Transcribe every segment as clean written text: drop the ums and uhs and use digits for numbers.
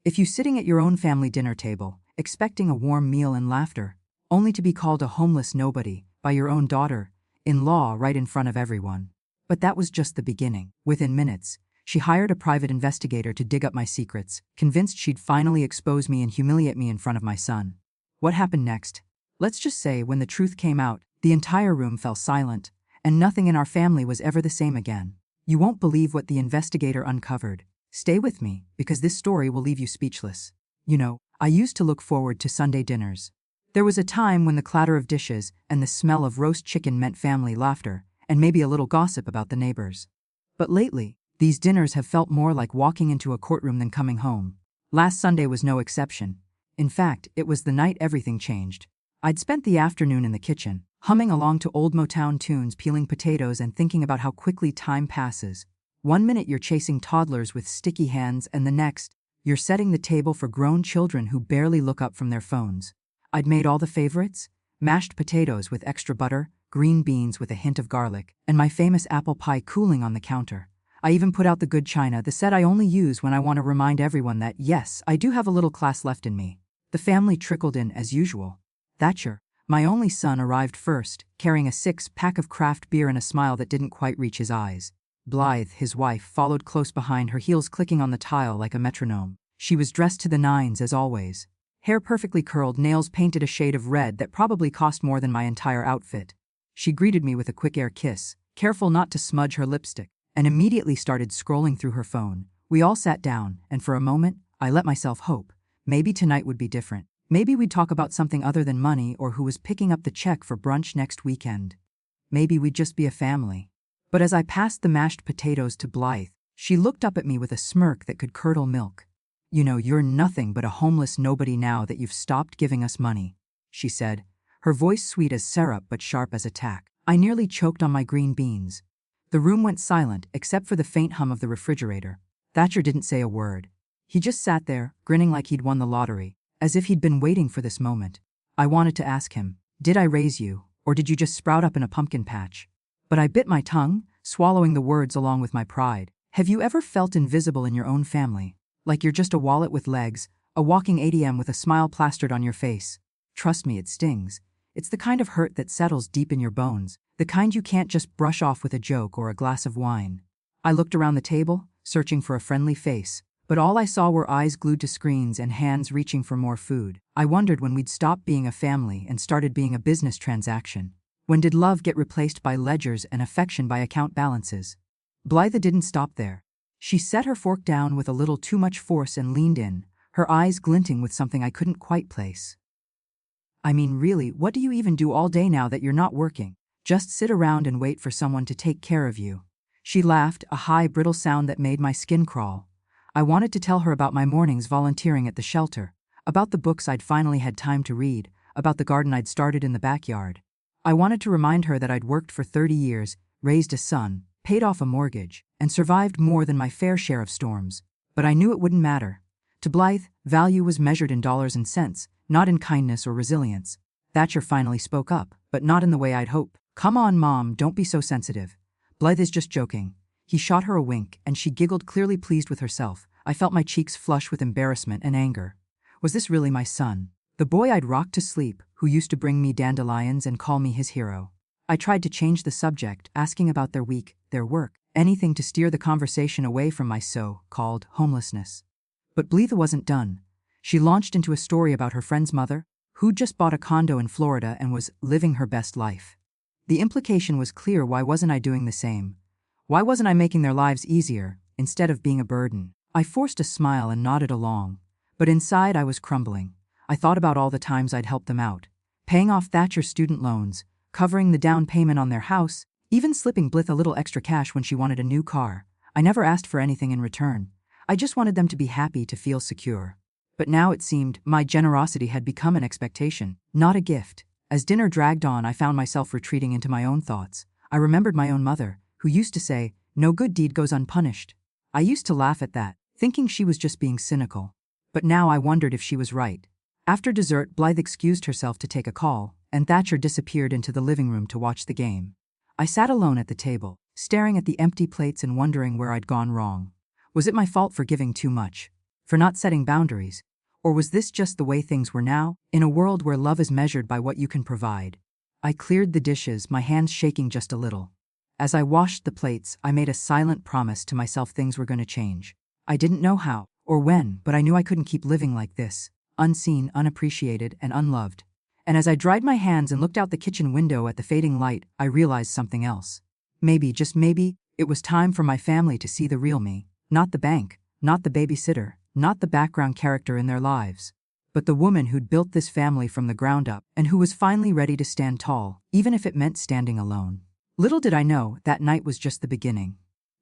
If you sitting at your own family dinner table, expecting a warm meal and laughter, only to be called a homeless nobody by your own daughter-in-law right in front of everyone. But that was just the beginning. Within minutes, she hired a private investigator to dig up my secrets, convinced she'd finally expose me and humiliate me in front of my son. What happened next? Let's just say when the truth came out, the entire room fell silent, and nothing in our family was ever the same again. You won't believe what the investigator uncovered. Stay with me, because this story will leave you speechless. You know, I used to look forward to Sunday dinners. There was a time when the clatter of dishes and the smell of roast chicken meant family laughter, and maybe a little gossip about the neighbors. But lately, these dinners have felt more like walking into a courtroom than coming home. Last Sunday was no exception. In fact, it was the night everything changed. I'd spent the afternoon in the kitchen, humming along to old Motown tunes, peeling potatoes and thinking about how quickly time passes. One minute you're chasing toddlers with sticky hands, and the next, you're setting the table for grown children who barely look up from their phones. I'd made all the favorites: mashed potatoes with extra butter, green beans with a hint of garlic, and my famous apple pie cooling on the counter. I even put out the good china, the set I only use when I want to remind everyone that, yes, I do have a little class left in me. The family trickled in as usual. Thatcher, my only son, arrived first, carrying a 6-pack of craft beer and a smile that didn't quite reach his eyes. Blythe, his wife, followed close behind, her heels clicking on the tile like a metronome. She was dressed to the nines as always. Hair perfectly curled, nails painted a shade of red that probably cost more than my entire outfit. She greeted me with a quick air kiss, careful not to smudge her lipstick, and immediately started scrolling through her phone. We all sat down, and for a moment, I let myself hope. Maybe tonight would be different. Maybe we'd talk about something other than money or who was picking up the check for brunch next weekend. Maybe we'd just be a family. But as I passed the mashed potatoes to Blythe, she looked up at me with a smirk that could curdle milk. "You know, you're nothing but a homeless nobody now that you've stopped giving us money," she said, her voice sweet as syrup but sharp as a tack. I nearly choked on my green beans. The room went silent except for the faint hum of the refrigerator. Thatcher didn't say a word. He just sat there, grinning like he'd won the lottery, as if he'd been waiting for this moment. I wanted to ask him, "Did I raise you, or did you just sprout up in a pumpkin patch?" But I bit my tongue, swallowing the words along with my pride. Have you ever felt invisible in your own family? Like you're just a wallet with legs, a walking ATM with a smile plastered on your face? Trust me, it stings. It's the kind of hurt that settles deep in your bones, the kind you can't just brush off with a joke or a glass of wine. I looked around the table, searching for a friendly face, but all I saw were eyes glued to screens and hands reaching for more food. I wondered when we'd stop being a family and started being a business transaction. When did love get replaced by ledgers and affection by account balances? Blythe didn't stop there. She set her fork down with a little too much force and leaned in, her eyes glinting with something I couldn't quite place. "I mean, really, what do you even do all day now that you're not working? Just sit around and wait for someone to take care of you." She laughed, a high, brittle sound that made my skin crawl. I wanted to tell her about my mornings volunteering at the shelter, about the books I'd finally had time to read, about the garden I'd started in the backyard. I wanted to remind her that I'd worked for 30 years, raised a son, paid off a mortgage, and survived more than my fair share of storms. But I knew it wouldn't matter. To Blythe, value was measured in dollars and cents, not in kindness or resilience. Thatcher finally spoke up, but not in the way I'd hoped. "Come on, Mom, don't be so sensitive. Blythe is just joking." He shot her a wink, and she giggled, clearly pleased with herself. I felt my cheeks flush with embarrassment and anger. Was this really my son? The boy I'd rocked to sleep, who used to bring me dandelions and call me his hero. I tried to change the subject, asking about their week, their work, anything to steer the conversation away from my so-called homelessness. But Blythe wasn't done. She launched into a story about her friend's mother, who'd just bought a condo in Florida and was living her best life. The implication was clear: why wasn't I doing the same? Why wasn't I making their lives easier, instead of being a burden? I forced a smile and nodded along, but inside I was crumbling. I thought about all the times I'd helped them out, paying off Thatcher's student loans, covering the down payment on their house, even slipping Blythe a little extra cash when she wanted a new car. I never asked for anything in return. I just wanted them to be happy, to feel secure. But now it seemed my generosity had become an expectation, not a gift. As dinner dragged on, I found myself retreating into my own thoughts. I remembered my own mother, who used to say, "No good deed goes unpunished." I used to laugh at that, thinking she was just being cynical. But now I wondered if she was right. After dessert, Blythe excused herself to take a call, and Thatcher disappeared into the living room to watch the game. I sat alone at the table, staring at the empty plates and wondering where I'd gone wrong. Was it my fault for giving too much? For not setting boundaries? Or was this just the way things were now, in a world where love is measured by what you can provide? I cleared the dishes, my hands shaking just a little. As I washed the plates, I made a silent promise to myself things were going to change. I didn't know how or when, but I knew I couldn't keep living like this, unseen, unappreciated, and unloved. And as I dried my hands and looked out the kitchen window at the fading light, I realized something else. Maybe, just maybe, it was time for my family to see the real me. Not the bank, not the babysitter, not the background character in their lives, but the woman who'd built this family from the ground up and who was finally ready to stand tall, even if it meant standing alone. Little did I know, that night was just the beginning.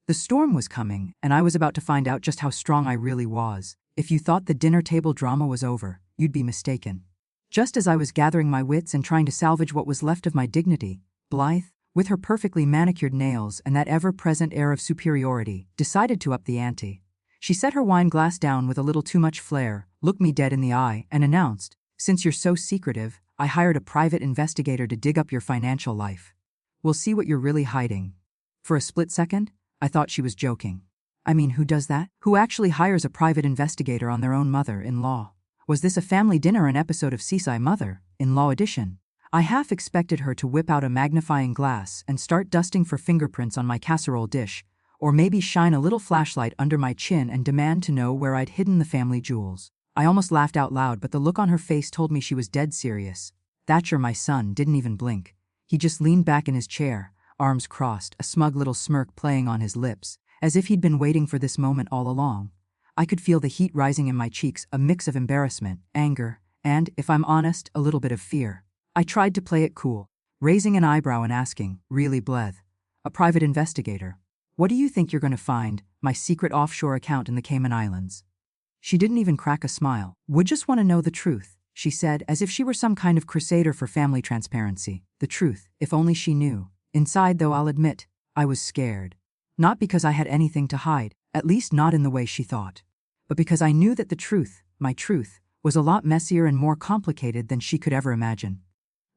The storm was coming, and I was about to find out just how strong I really was. If you thought the dinner table drama was over, you'd be mistaken. Just as I was gathering my wits and trying to salvage what was left of my dignity, Blythe, with her perfectly manicured nails and that ever-present air of superiority, decided to up the ante. She set her wine glass down with a little too much flair, looked me dead in the eye, and announced, "Since you're so secretive, I hired a private investigator to dig up your financial life. We'll see what you're really hiding." For a split second, I thought she was joking. I mean, who does that? Who actually hires a private investigator on their own mother-in-law? Was this a family dinner, an episode of Seaside Mother-in-Law edition? I half expected her to whip out a magnifying glass and start dusting for fingerprints on my casserole dish, or maybe shine a little flashlight under my chin and demand to know where I'd hidden the family jewels. I almost laughed out loud, but the look on her face told me she was dead serious. Thatcher, my son, didn't even blink. He just leaned back in his chair, arms crossed, a smug little smirk playing on his lips, as if he'd been waiting for this moment all along. I could feel the heat rising in my cheeks, a mix of embarrassment, anger, and, if I'm honest, a little bit of fear. I tried to play it cool, raising an eyebrow and asking, "Really, Blythe? A private investigator? What do you think you're going to find? My secret offshore account in the Cayman Islands?" She didn't even crack a smile. "Would just want to know the truth," she said, as if she were some kind of crusader for family transparency. The truth, if only she knew. Inside, though, I'll admit, I was scared. Not because I had anything to hide, at least not in the way she thought, but because I knew that the truth, my truth, was a lot messier and more complicated than she could ever imagine.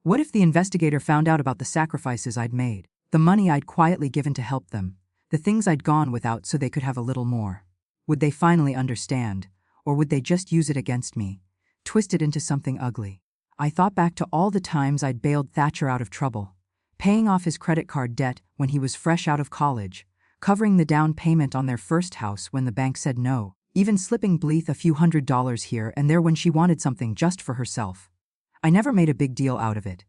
What if the investigator found out about the sacrifices I'd made, the money I'd quietly given to help them, the things I'd gone without so they could have a little more? Would they finally understand, or would they just use it against me, twist it into something ugly? I thought back to all the times I'd bailed Thatcher out of trouble, paying off his credit card debt when he was fresh out of college, covering the down payment on their first house when the bank said no, even slipping Blythe a few $100s here and there when she wanted something just for herself. I never made a big deal out of it.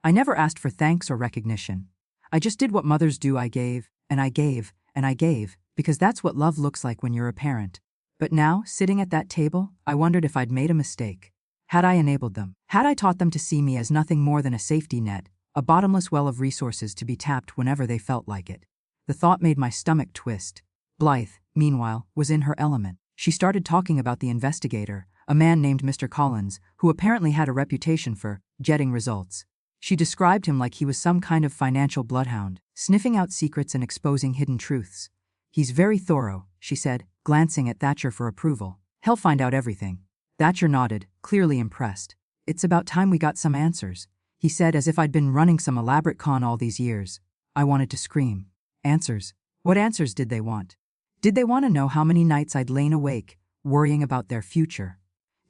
I never asked for thanks or recognition. I just did what mothers do. I gave, and I gave, and I gave, because that's what love looks like when you're a parent. But now, sitting at that table, I wondered if I'd made a mistake. Had I enabled them? Had I taught them to see me as nothing more than a safety net, a bottomless well of resources to be tapped whenever they felt like it? The thought made my stomach twist. Blythe, meanwhile, was in her element. She started talking about the investigator, a man named Mr. Collins, who apparently had a reputation for getting results. She described him like he was some kind of financial bloodhound, sniffing out secrets and exposing hidden truths. "He's very thorough," she said, glancing at Thatcher for approval. "He'll find out everything." Thatcher nodded, clearly impressed. "It's about time we got some answers," he said, as if I'd been running some elaborate con all these years. I wanted to scream. Answers? What answers did they want? Did they want to know how many nights I'd lain awake, worrying about their future?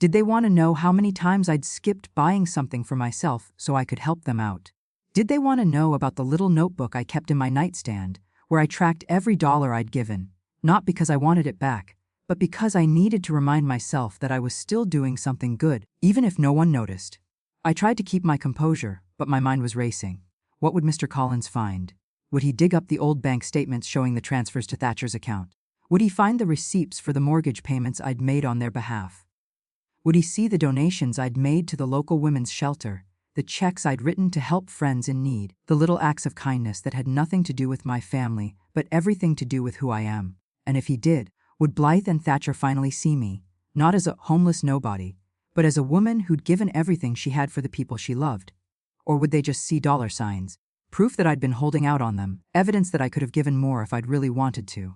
Did they want to know how many times I'd skipped buying something for myself so I could help them out? Did they want to know about the little notebook I kept in my nightstand, where I tracked every dollar I'd given, not because I wanted it back, but because I needed to remind myself that I was still doing something good, even if no one noticed? I tried to keep my composure, but my mind was racing. What would Mr. Collins find? Would he dig up the old bank statements showing the transfers to Thatcher's account? Would he find the receipts for the mortgage payments I'd made on their behalf? Would he see the donations I'd made to the local women's shelter, the checks I'd written to help friends in need, the little acts of kindness that had nothing to do with my family, but everything to do with who I am? And if he did, would Blythe and Thatcher finally see me, not as a homeless nobody, but as a woman who'd given everything she had for the people she loved? Or would they just see dollar signs, proof that I'd been holding out on them, evidence that I could have given more if I'd really wanted to?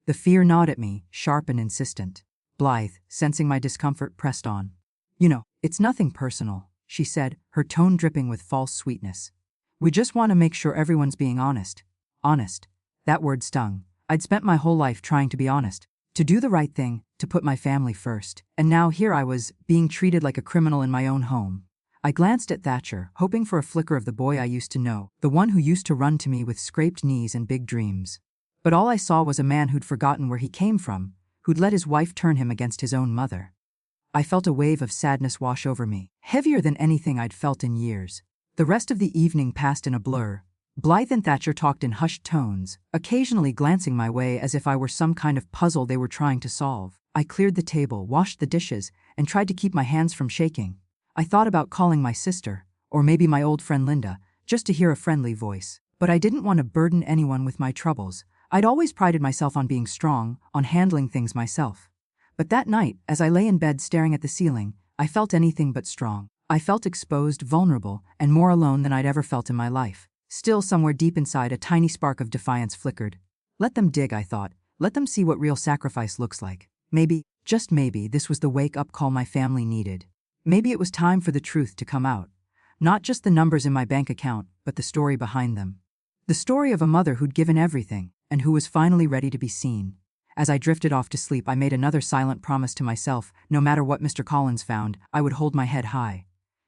The fear gnawed at me, sharp and insistent. Blythe, sensing my discomfort, pressed on. "You know, it's nothing personal," she said, her tone dripping with false sweetness. "We just want to make sure everyone's being honest." Honest. That word stung. I'd spent my whole life trying to be honest. to do the right thing, to put my family first. And now here I was, being treated like a criminal in my own home. I glanced at Thatcher, hoping for a flicker of the boy I used to know, the one who used to run to me with scraped knees and big dreams. But all I saw was a man who'd forgotten where he came from, who'd let his wife turn him against his own mother. I felt a wave of sadness wash over me, heavier than anything I'd felt in years. The rest of the evening passed in a blur. Blythe and Thatcher talked in hushed tones, occasionally glancing my way as if I were some kind of puzzle they were trying to solve. I cleared the table, washed the dishes, and tried to keep my hands from shaking. I thought about calling my sister, or maybe my old friend Linda, just to hear a friendly voice. But I didn't want to burden anyone with my troubles. I'd always prided myself on being strong, on handling things myself. But that night, as I lay in bed staring at the ceiling, I felt anything but strong. I felt exposed, vulnerable, and more alone than I'd ever felt in my life. Still, somewhere deep inside, a tiny spark of defiance flickered. Let them dig, I thought. Let them see what real sacrifice looks like. Maybe, just maybe, this was the wake-up call my family needed. Maybe it was time for the truth to come out. Not just the numbers in my bank account, but the story behind them. The story of a mother who'd given everything, and who was finally ready to be seen. As I drifted off to sleep, I made another silent promise to myself: no matter what Mr. Collins found, I would hold my head high.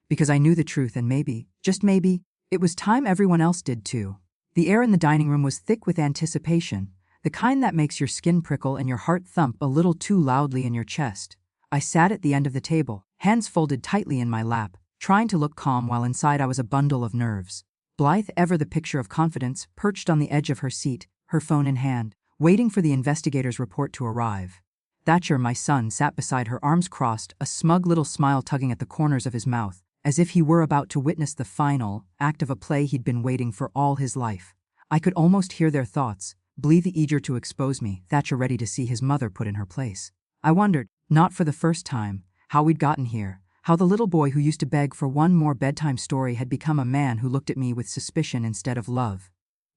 Because I knew the truth, and maybe, just maybe, it was time everyone else did too. The air in the dining room was thick with anticipation, the kind that makes your skin prickle and your heart thump a little too loudly in your chest. I sat at the end of the table, hands folded tightly in my lap, trying to look calm while inside I was a bundle of nerves. Blythe, ever the picture of confidence, perched on the edge of her seat, her phone in hand, waiting for the investigator's report to arrive. Thatcher, my son, sat beside her, arms crossed, a smug little smile tugging at the corners of his mouth, as if he were about to witness the final act of a play he'd been waiting for all his life. I could almost hear their thoughts, Blythe eager to expose me, Thatcher ready to see his mother put in her place. I wondered, not for the first time, how we'd gotten here, how the little boy who used to beg for one more bedtime story had become a man who looked at me with suspicion instead of love.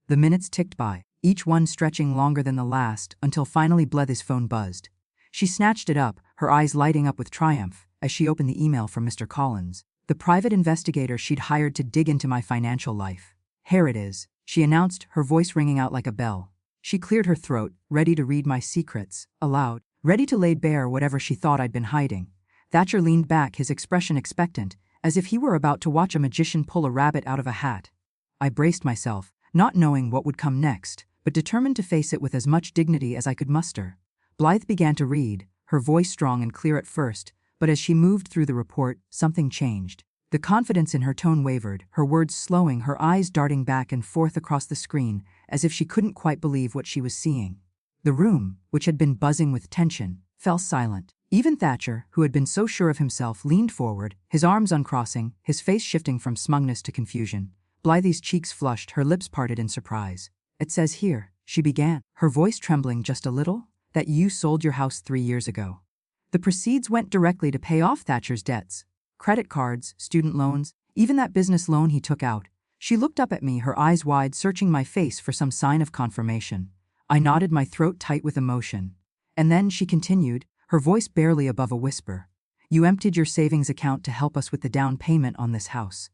The minutes ticked by, each one stretching longer than the last, until finally Blythe's phone buzzed. She snatched it up, her eyes lighting up with triumph, as she opened the email from Mr. Collins, the private investigator she'd hired to dig into my financial life. Here it is, she announced, her voice ringing out like a bell. She cleared her throat, ready to read my secrets, aloud, ready to lay bare whatever she thought I'd been hiding. Thatcher leaned back, his expression expectant, as if he were about to watch a magician pull a rabbit out of a hat. I braced myself, not knowing what would come next, but determined to face it with as much dignity as I could muster. Blythe began to read, her voice strong and clear at first, but as she moved through the report, something changed. The confidence in her tone wavered, her words slowing, her eyes darting back and forth across the screen, as if she couldn't quite believe what she was seeing. The room, which had been buzzing with tension, fell silent. Even Thatcher, who had been so sure of himself, leaned forward, his arms uncrossing, his face shifting from smugness to confusion. Blythe's cheeks flushed, her lips parted in surprise. "It says here," she began, her voice trembling just a little, "that you sold your house 3 years ago. The proceeds went directly to pay off Thatcher's debts. Credit cards, student loans, even that business loan he took out." She looked up at me, her eyes wide, searching my face for some sign of confirmation. I nodded, my throat tight with emotion. And then she continued, her voice barely above a whisper. "You emptied your savings account to help us with the down payment on this house.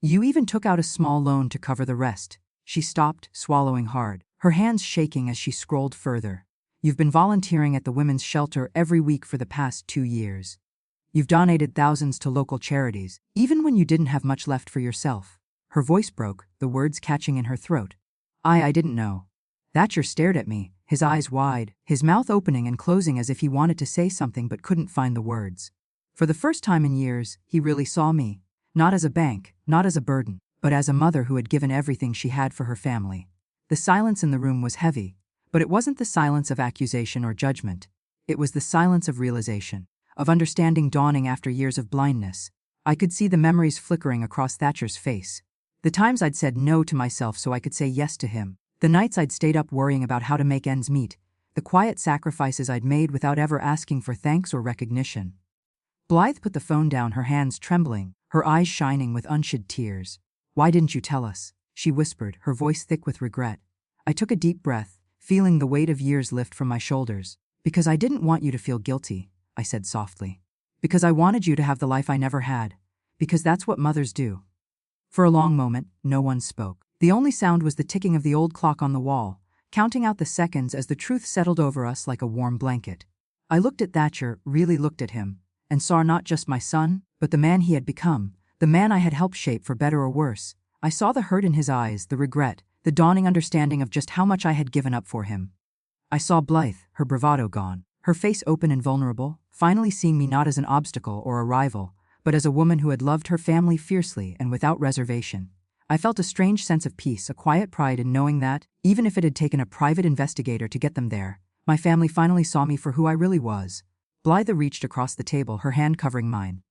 You even took out a small loan to cover the rest." She stopped, swallowing hard, her hands shaking as she scrolled further. "You've been volunteering at the women's shelter every week for the past 2 years. You've donated thousands to local charities, even when you didn't have much left for yourself." Her voice broke, the words catching in her throat. I didn't know." Thatcher stared at me, his eyes wide, his mouth opening and closing as if he wanted to say something but couldn't find the words. For the first time in years, he really saw me. Not as a bank, not as a burden, but as a mother who had given everything she had for her family. The silence in the room was heavy, but it wasn't the silence of accusation or judgment. It was the silence of realization, of understanding dawning after years of blindness. I could see the memories flickering across Thatcher's face. The times I'd said no to myself so I could say yes to him. The nights I'd stayed up worrying about how to make ends meet. The quiet sacrifices I'd made without ever asking for thanks or recognition. Blythe put the phone down, her hands trembling, her eyes shining with unshed tears. "Why didn't you tell us?" she whispered, her voice thick with regret. I took a deep breath, feeling the weight of years lift from my shoulders. "Because I didn't want you to feel guilty," I said softly. "Because I wanted you to have the life I never had. Because that's what mothers do." For a long moment, no one spoke. The only sound was the ticking of the old clock on the wall, counting out the seconds as the truth settled over us like a warm blanket. I looked at Thatcher, really looked at him, and saw not just my son, but the man he had become, the man I had helped shape for better or worse. I saw the hurt in his eyes, the regret, the dawning understanding of just how much I had given up for him. I saw Blythe, her bravado gone, her face open and vulnerable, finally seeing me not as an obstacle or a rival, but as a woman who had loved her family fiercely and without reservation. I felt a strange sense of peace, a quiet pride in knowing that, even if it had taken a private investigator to get them there, my family finally saw me for who I really was. Blythe reached across the table, her hand covering mine.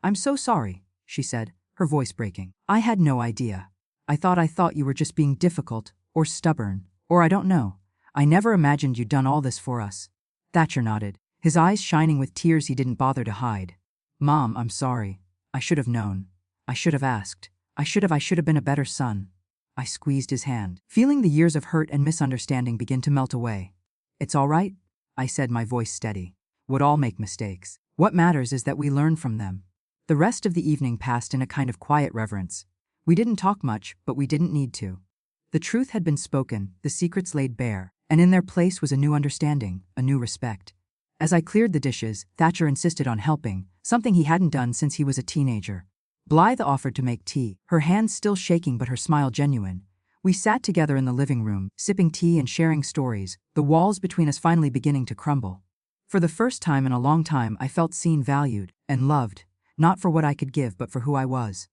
"I'm so sorry," she said, her voice breaking. "I had no idea. I thought you were just being difficult, or stubborn, or I don't know. I never imagined you'd done all this for us." Thatcher nodded, his eyes shining with tears he didn't bother to hide. "Mom, I'm sorry. I should have known. I should have asked. I should have been a better son." I squeezed his hand, feeling the years of hurt and misunderstanding begin to melt away. "It's all right," I said, my voice steady. "We'd all make mistakes. What matters is that we learn from them." The rest of the evening passed in a kind of quiet reverence. We didn't talk much, but we didn't need to. The truth had been spoken, the secrets laid bare, and in their place was a new understanding, a new respect. As I cleared the dishes, Thatcher insisted on helping, something he hadn't done since he was a teenager. Blythe offered to make tea, her hands still shaking but her smile genuine. We sat together in the living room, sipping tea and sharing stories, the walls between us finally beginning to crumble. For the first time in a long time I felt seen, valued, and loved, not for what I could give but for who I was.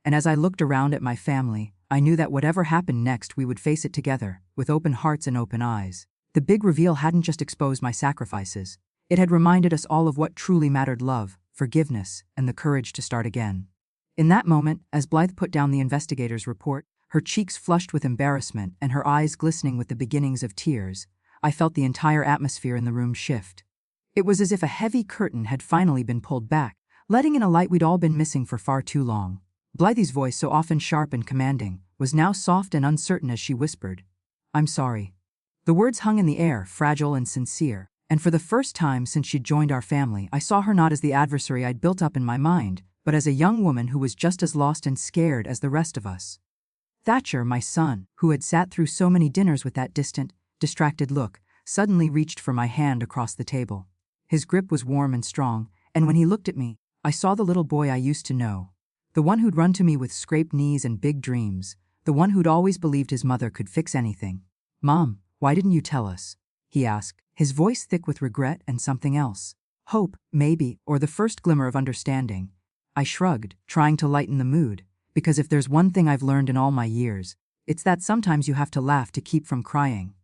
And as I looked around at my family, I knew that whatever happened next we would face it together, with open hearts and open eyes. The big reveal hadn't just exposed my sacrifices. It had reminded us all of what truly mattered: love, forgiveness, and the courage to start again. In that moment, as Blythe put down the investigator's report, her cheeks flushed with embarrassment and her eyes glistening with the beginnings of tears, I felt the entire atmosphere in the room shift. It was as if a heavy curtain had finally been pulled back, letting in a light we'd all been missing for far too long. Blythe's voice, so often sharp and commanding, was now soft and uncertain as she whispered, "I'm sorry." The words hung in the air, fragile and sincere, and for the first time since she'd joined our family, I saw her not as the adversary I'd built up in my mind, but as a young woman who was just as lost and scared as the rest of us. Thatcher, my son, who had sat through so many dinners with that distant, distracted look, suddenly reached for my hand across the table. His grip was warm and strong, and when he looked at me, I saw the little boy I used to know. The one who'd run to me with scraped knees and big dreams, the one who'd always believed his mother could fix anything. "Mom, why didn't you tell us?" he asked, his voice thick with regret and something else. Hope, maybe, or the first glimmer of understanding. I shrugged, trying to lighten the mood, because if there's one thing I've learned in all my years, it's that sometimes you have to laugh to keep from crying.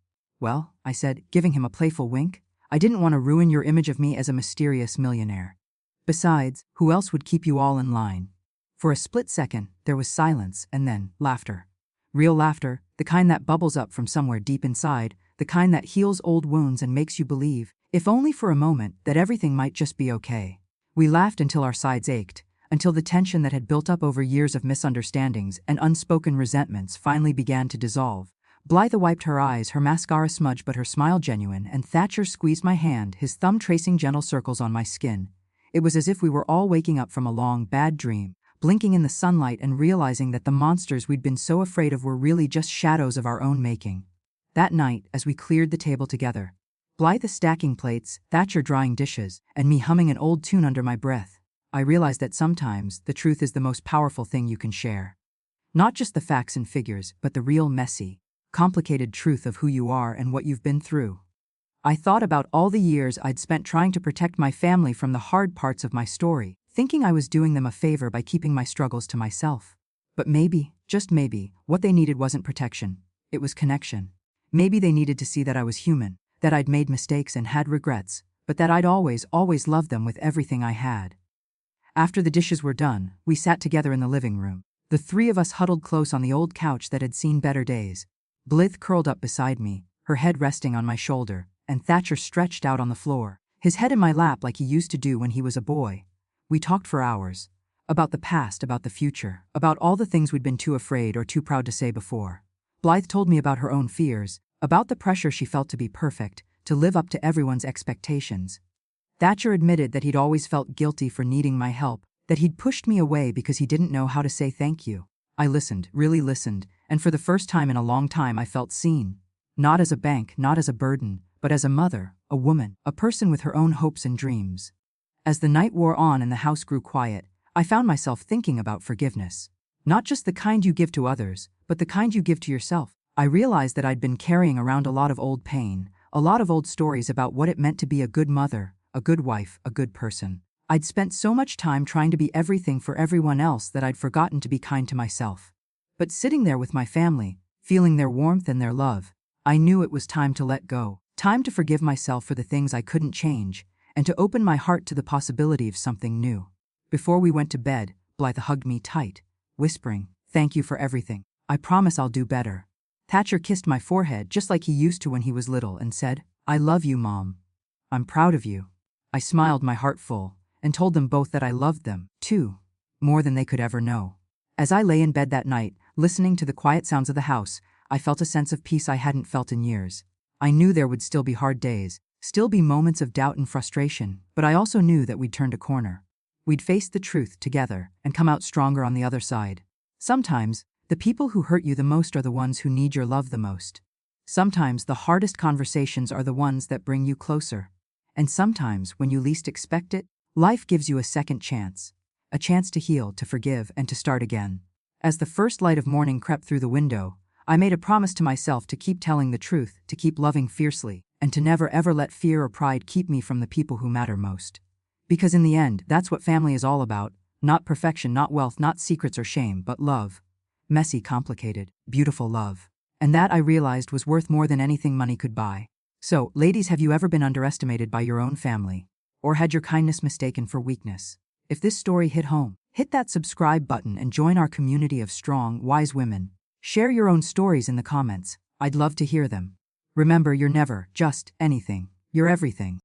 "Well," I said, giving him a playful wink, "I didn't want to ruin your image of me as a mysterious millionaire. Besides, who else would keep you all in line?" For a split second, there was silence and then laughter. Real laughter, the kind that bubbles up from somewhere deep inside, the kind that heals old wounds and makes you believe, if only for a moment, that everything might just be okay. We laughed until our sides ached, until the tension that had built up over years of misunderstandings and unspoken resentments finally began to dissolve. Blythe wiped her eyes, her mascara smudged but her smile genuine, and Thatcher squeezed my hand, his thumb tracing gentle circles on my skin. It was as if we were all waking up from a long, bad dream, blinking in the sunlight and realizing that the monsters we'd been so afraid of were really just shadows of our own making. That night, as we cleared the table together, Blythe stacking plates, Thatcher drying dishes, and me humming an old tune under my breath, I realized that sometimes the truth is the most powerful thing you can share. Not just the facts and figures, but the real messy, complicated truth of who you are and what you've been through. I thought about all the years I'd spent trying to protect my family from the hard parts of my story, thinking I was doing them a favor by keeping my struggles to myself. But maybe, just maybe, what they needed wasn't protection, it was connection. Maybe they needed to see that I was human, that I'd made mistakes and had regrets, but that I'd always loved them with everything I had. After the dishes were done, we sat together in the living room, the three of us huddled close on the old couch that had seen better days. Blythe curled up beside me, her head resting on my shoulder, and Thatcher stretched out on the floor, his head in my lap like he used to do when he was a boy. We talked for hours. About the past, about the future, about all the things we'd been too afraid or too proud to say before. Blythe told me about her own fears, about the pressure she felt to be perfect, to live up to everyone's expectations. Thatcher admitted that he'd always felt guilty for needing my help, that he'd pushed me away because he didn't know how to say thank you. I listened, really listened, and for the first time in a long time I felt seen. Not as a bank, not as a burden, but as a mother, a woman, a person with her own hopes and dreams. As the night wore on and the house grew quiet, I found myself thinking about forgiveness. Not just the kind you give to others, but the kind you give to yourself. I realized that I'd been carrying around a lot of old pain, a lot of old stories about what it meant to be a good mother, a good wife, a good person. I'd spent so much time trying to be everything for everyone else that I'd forgotten to be kind to myself. But sitting there with my family, feeling their warmth and their love, I knew it was time to let go, time to forgive myself for the things I couldn't change, and to open my heart to the possibility of something new. Before we went to bed, Blythe hugged me tight, whispering, "Thank you for everything. I promise I'll do better." Thatcher kissed my forehead just like he used to when he was little and said, "I love you, Mom. I'm proud of you." I smiled my heart full, and told them both that I loved them, too, more than they could ever know. As I lay in bed that night, listening to the quiet sounds of the house, I felt a sense of peace I hadn't felt in years. I knew there would still be hard days, still be moments of doubt and frustration, but I also knew that we'd turned a corner. We'd face the truth together and come out stronger on the other side. Sometimes, the people who hurt you the most are the ones who need your love the most. Sometimes the hardest conversations are the ones that bring you closer. And sometimes, when you least expect it, life gives you a second chance. A chance to heal, to forgive, and to start again. As the first light of morning crept through the window, I made a promise to myself to keep telling the truth, to keep loving fiercely, and to never ever let fear or pride keep me from the people who matter most. Because in the end, that's what family is all about. Not perfection, not wealth, not secrets or shame, but love. Messy, complicated, beautiful love. And that, I realized, was worth more than anything money could buy. So, ladies, have you ever been underestimated by your own family? Or had your kindness mistaken for weakness? If this story hit home, hit that subscribe button and join our community of strong, wise women. Share your own stories in the comments. I'd love to hear them. Remember, you're never just anything. You're everything.